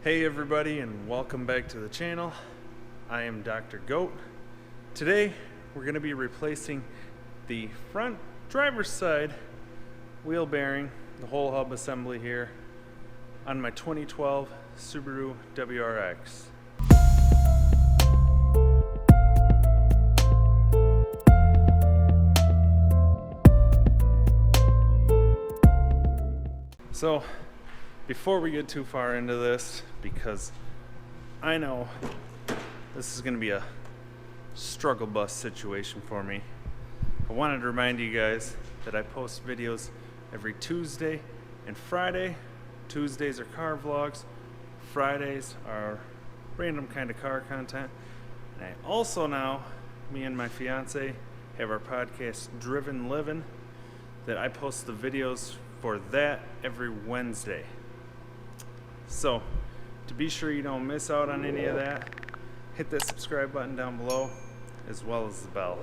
Hey everybody, and welcome back to the channel. I am Dr. Goat. Today we're going to be replacing the front driver's side wheel bearing, the whole hub assembly here on my 2012 Subaru WRX. So before we get too far into this, because I know this is going to be a struggle bus situation for me, I wanted to remind you guys that I post videos every Tuesday and Friday. Tuesdays are car vlogs, Fridays are random kind of car content. And I also now, me and my fiance, have our podcast Drivin'Livin, that I post the videos for that every Wednesday. So, to be sure you don't miss out on any of that, hit that subscribe button down below, as well as the bell.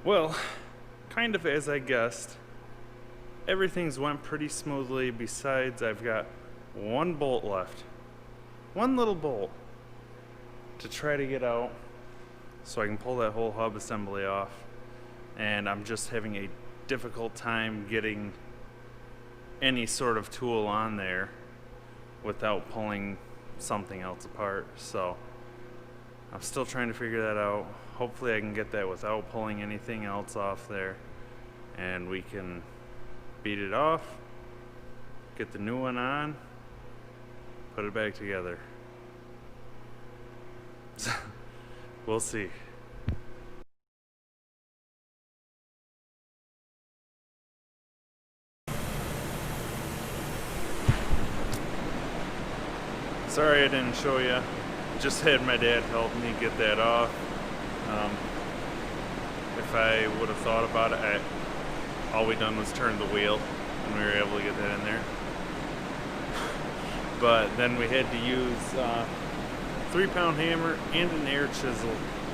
Well, kind of as I guessed, everything's went pretty smoothly, besides I've got one bolt left. One little bolt to try to get out so I can pull that whole hub assembly off. And I'm just having a difficult time getting any sort of tool on there without pulling something else apart. So I'm still trying to figure that out. Hopefully I can get that without pulling anything else off there, and we can beat it off, get the new one on, put it back together. We'll see. Sorry I didn't show you. Just had my dad help me get that off. If I would have thought about it, all we done was turn the wheel and we were able to get that in there. But then we had to use a 3-pound hammer and an air chisel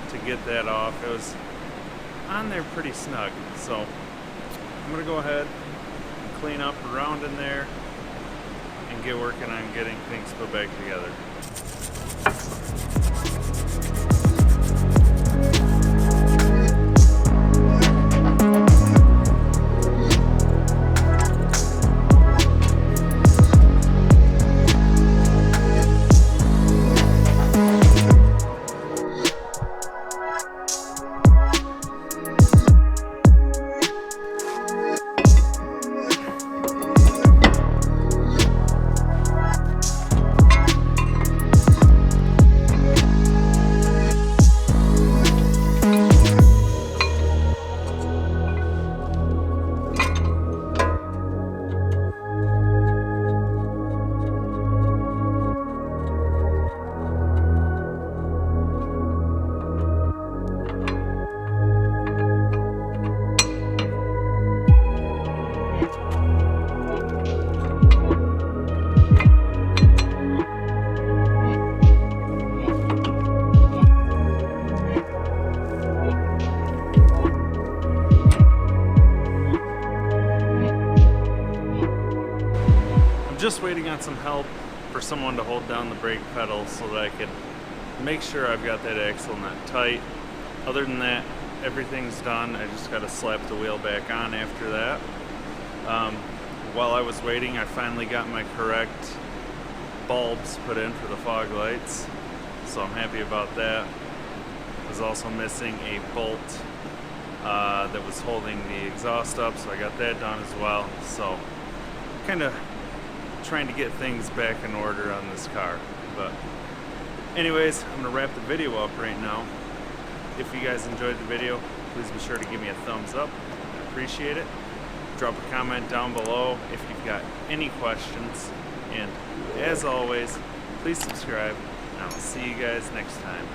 to get that off. It was on there pretty snug. So I'm gonna go ahead and clean up around in there and get working on getting things put back together. just waiting on some help for someone to hold down the brake pedal so that I can make sure I've got that axle nut tight. Other than that, everything's done. I just got to slap the wheel back on after that. While I was waiting, I finally got my correct bulbs put in for the fog lights, so I'm happy about that. I was also missing a bolt that was holding the exhaust up, so I got that done as well. So kind of trying to get things back in order on this car. But anyways, I'm gonna wrap the video up right now. If you guys enjoyed the video, please be sure to give me a thumbs up. I appreciate it. Drop a comment down below if you've got any questions. And as always, please subscribe, and I'll see you guys next time.